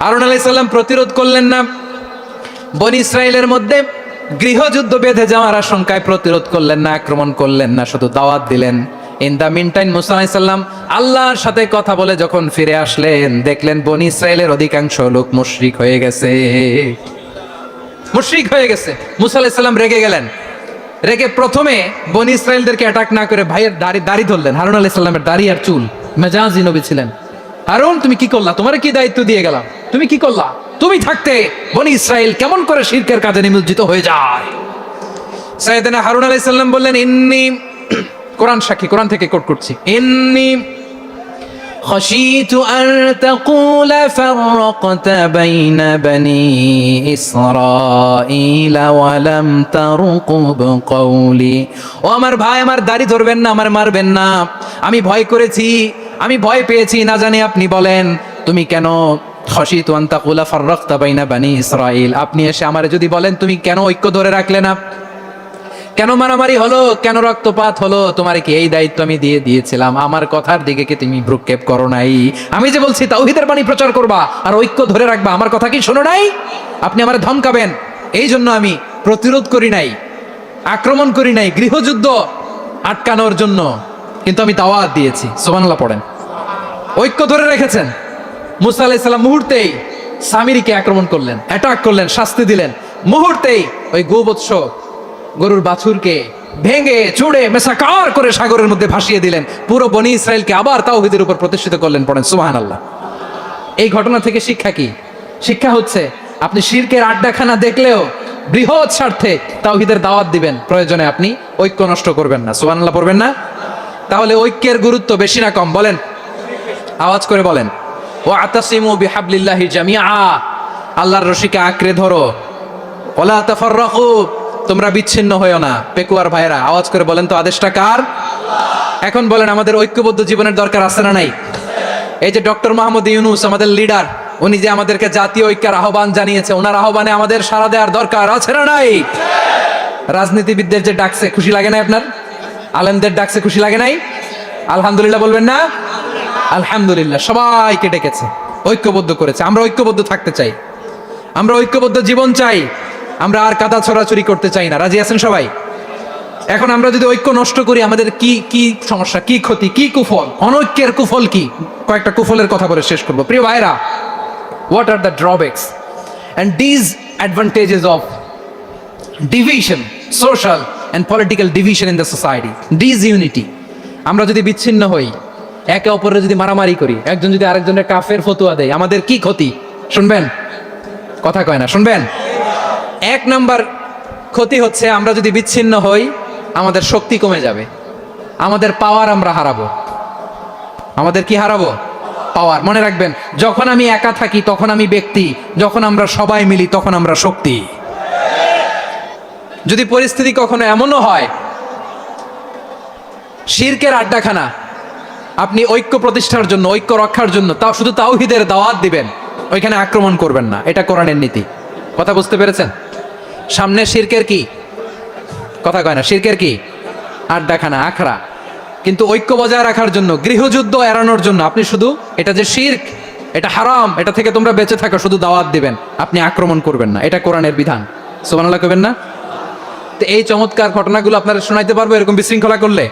হারুন আলাইহিস সালাম প্রতিরোধ করলেন না, বনি ইসরাইলের মধ্যে গৃহযুদ্ধ বেঁধে যাওয়ার আশঙ্কায় প্রতিরোধ করলেন না, আক্রমণ করলেন না, শুধু দাওয়াত দিলেন। ইন দা মিন টাইম মুসা আলাইহিস সালাম আল্লাহর সাথে কথা বলে যখন ফিরে আসলেন, দেখলেন বনি ইসরাইলের অধিকাংশ লোক মুশরিক হয়ে গেছে, মুশরিক হয়ে গেছে। মুসা আলাইহিস সালাম রেগে গেলেন, রেগে প্রথমে বনি ইসরাইলদেরকে অ্যাটাক না করে ভাইয়ের দাড়ি ধরলেন। হারুন আলাইহিস সালামের দাড়ি আর চুল, মেজাজি নবী ছিলেন। হারুন, তুমি কি করলা? তোমার কি দায়িত্ব দিয়ে গেলাম, তুমি কি করলা? তুমি থাকতে বনি ইসরাইল কেমন করে শিরকের কাজে নিমজ্জিত হয়ে যায়? সাইয়েদনা হারুন আলাইহিস সালাম বললেন, ইন্নী, কোরআন সাক্ষী, কোরআন থেকে কোট করছি, ইন্নী خشيت أن تقول فرقت بين بني إسرائيل ولم ترقب قولي। ও আমার ভাই, আমার দাড়ি ধরবেন না, আমার মারবেন না। আমি ভয় করেছি, আমি ভয় পেয়েছি, না জানি আপনি বলেন তুমি কেন খশিতু আন তাকুলা ফাররাকতা বাইনা বানি ইসরাইল, আপনি এসে আমারে যদি বলেন তুমি কেন ঐক্য ধরে রাখলে না, কেন মারামারি হলো, কেন রক্তপাত হলো, তোমার কি এই দায়িত্ব আমি দিয়ে দিয়েছিলাম? আমার কথার দিকে কি তুমি ভ্রুক্ষেপ করো নাই? আমি যে বলছি তাওহীদের বাণী প্রচার করবা আর ঐক্য ধরে রাখবা, আমার কথা কি শোনো নাই? আপনি আমারে ধমকাবেন, এই জন্য আমি প্রতিরোধ করি নাই, আক্রমণ করি নাই, গৃহযুদ্ধ আটকানোর জন্য কিন্তু আমি দাওয়াত দিয়েছি। সুবহানাল্লাহ পড়েন। ঐক্য ধরে রেখেছেন। মুসা আলাইহিস সালাম মুহূর্তেই সামিরীকে আক্রমণ করলেন, অ্যাটাক করলেন, শাস্তি দিলেন। মুহূর্তেই ওই গোবৎস গরুর বাছুরকে ভেঙে চুড়ে মেসাকার করে সাগরের মধ্যে ভাসিয়ে দিলেন। পুরো বনি ইসরাইলকে আবার তাওহীদের উপর প্রতিষ্ঠিত করলেন। পড়েন সুবহানাল্লাহ। এই ঘটনা থেকে শিক্ষা কি? শিক্ষা হচ্ছে আপনি শিরকের আড্ডাখানা দেখলেও বৃহৎ স্বার্থে তাওহীদের দাওয়াত দিবেন, প্রয়োজনে আপনি ঐক্য নষ্ট করবেন না। সুবহানাল্লাহ পড়বেন না? তাহলে ঐক্যের গুরুত্ব বেশি না কম? বলেন, আওয়াজ করে বলেন। ওয়াতাসিমু বিহাবলিল্লাহি জামিআ, আল্লাহর রশিকে আঁকড়ে ধরো। ওয়ালা তাফাররাকু, তোমরা বিচ্ছিন্ন হয়েও না। পেকুয়ার ভাইরা আওয়াজ করে বলেন তো, আদেশটা কার? এখন বলেন, আমাদের ঐক্যবদ্ধ জীবনের দরকার আছে না নাই? এই যে ডক্টর মোহাম্মদ ইউনূস আমাদের লিডার, উনি যে আমাদেরকে জাতীয় ঐক্যের আহ্বান জানিয়েছে, ওনার আহ্বানে আমাদের সাড়া দেওয়ার দরকার আছে না নাই? রাজনীতিবিদদের যে ডাকছে, খুশি লাগে না আপনার? আলেমদের ডাকছে, খুশি লাগে নাই? আলহামদুলিল্লাহ বলবেন না? আলহামদুলিল্লাহ, সবাইকে ডেকেছে, ঐক্যবদ্ধ করেছে। আমরা ঐক্যবদ্ধ থাকতে চাই, আমরা ঐক্যবদ্ধ জীবন চাই, আমরা আর কাদা ছড়াছড়ি করতে চাই না। রাজি আছেন সবাই? এখন আমরা যদি ঐক্য নষ্ট করি, আমাদের কি কি সমস্যা, কি ক্ষতি, কি কুফল? অনৈক্যের কুফল কি? কয়েকটা কুফলের কথা বলে শেষ করবো। প্রিয় ভাইরা, what are the drawbacks and disadvantages of division, social and political division in the society? Disunity, আমরা যদি বিচ্ছিন্ন হই, একে অপরের যদি মারামারি করি, একজন যদি আরেকজনের কাফের ফতোয়া দেয়, আমাদের কি ক্ষতি? শুনবেন? কথা কয় না, শুনবেন? এক নাম্বার ক্ষতি হচ্ছে, আমরা যদি বিচ্ছিন্ন হই, আমাদের শক্তি কমে যাবে, আমাদের পাওয়ার আমরা হারাবো। আমাদের কি হারাবো? পাওয়ার। মনে রাখবেন, যখন আমি একা থাকি তখন আমি ব্যক্তি, যখন আমরা সবাই মিলি তখন আমরা শক্তি। যদি পরিস্থিতি কখনো এমনও হয় শিরকের আড্ডাখানা, আপনি ঐক্য প্রতিষ্ঠার জন্য, ঐক্য রক্ষার জন্য তাও শুধু তাওহীদের দাওয়াত দিবেন, ওইখানে আক্রমণ করবেন না। এটা কোরআনের নীতি। কথা বুঝতে পেরেছেন? সামনে শিরকের কি? কথা কয় না, শিরকের কি? আড্ডাখানা, আখড়া। কিন্তু ঐক্য বজায় রাখার জন্য, গৃহযুদ্ধ এড়ানোর জন্য আপনি শুধু এটা যে শিরক, এটা হারাম, এটা থেকে তোমরা বেঁচে থাকো, শুধু দাওয়াত দিবেন, আপনি আক্রমণ করবেন না। এটা কোরআনের বিধান। সুবহানাল্লাহ কইবেন না? তো এই চমৎকার ঘটনাগুলো আপনারা শোনাইতে পারবো এরকম বিশৃঙ্খলা করলে?